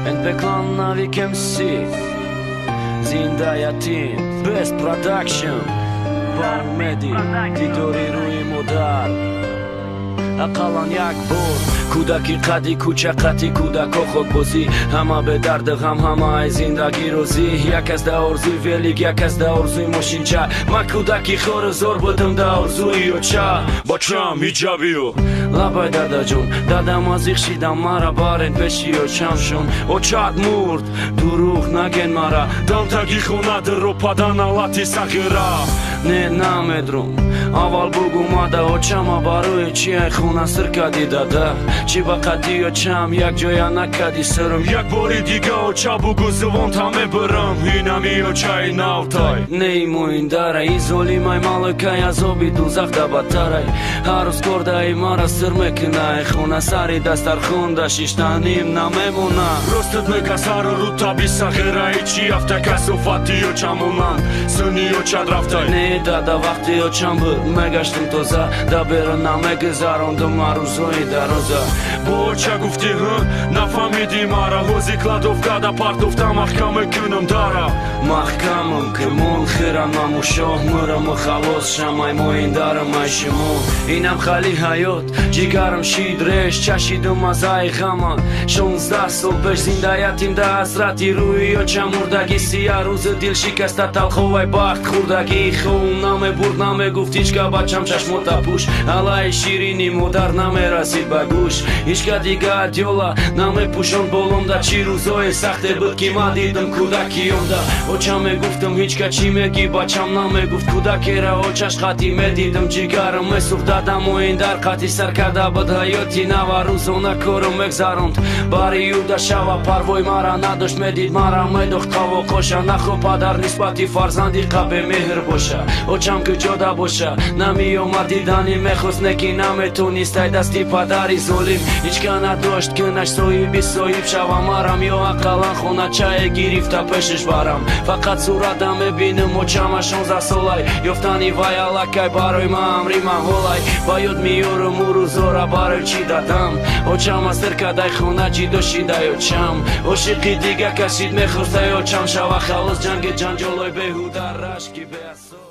NP Navik MC Zindayatin Best Production Barmedi Tidori روی مدار اقلان یک بار کودکی قدی کوچقتی کودک و خودبازی همه به درد غم همه ای زندگی روزی یک از ده آرزوی ولیگ یک از ده آرزوی ماشینچه من کودکی خور زور بودم ده آرزوی و چه با چم ایجابی و لبای دادا جون دادم از ایخشیدم مرا بارین پشی و چمشون و چاد مرد دروغ نگن مرا دام تاگی خونه در رو پدن алати сахира не намедрум аввал бугу мада очама барои чи ай хуна сирка дидада чи ба қадди очам як ҷоя накади сирм як бори дига оча бугу зувонта мебирам инами очаи навтай неимоин дарай изолимай малакай азоби дузах да баттарай ҳаррӯз кордаи мара сир мекунай хуна сари дастархонда шиштаним намемона ростат мекасаро ру таби сахираи чи афта касофати очамонан сини очад рафтай не дада вақти очам буд мегаштим тоза да бера намегузарондум арӯзои дароза бо оча гуфти нафаҳмиди мара ҳози кладовка да партофта маҳкам мекунам дара маҳкамам ки мон хирам маму шоҳ мураму халос шамай моин дарам ай шумо инам хали ҳаёт ҷигарам шид реш чашидум мазаи ғаман 16 сол пеш зиндаятим да ҳасрати рӯи оча мурдагӣ сия рӯзи дил шикаста талховай бахт хурдагӣ хоум намебурд намегуфт ҳичка бачам чашмота пӯш алаи ширини модар намерасид ба гӯш ҳичка дига адёла намепӯшонд боломда чӣ рӯзои сахте буд ки ман дидам кӯдакиёмда очам мегуфтам ҳичка чӣ мегӣ бачам намегуфт кӯдакера очаш хати медидам ҷигарам месӯхт дадам оин дар қати сар карда буд ҳаёти нава рӯзона корам мегзаронд бари юда шава парвои мара надошт медид мара медохт қавоқоша нахо падар нисбати фарзанди қабе меҳр боша очам куҷода боша намеомад дидани мехост неки наметонистай дасти падари золим ҳичка надошт кунаш соҳиби соҳиб шава марам ё ақалан хоначае гирифта пешаш барам фақат суратда мебинам очама 16 солай ёфтани вай аллакай барои ман амри маҳолай ба ёд меёрам ӯ рӯзора барои чӣ дадам очам аз сиркадай хона ҷидо шидай очам ошиқи дига кашид мехостай очам шава халос ҷанги ҷанҷолои беҳуда рашки беасос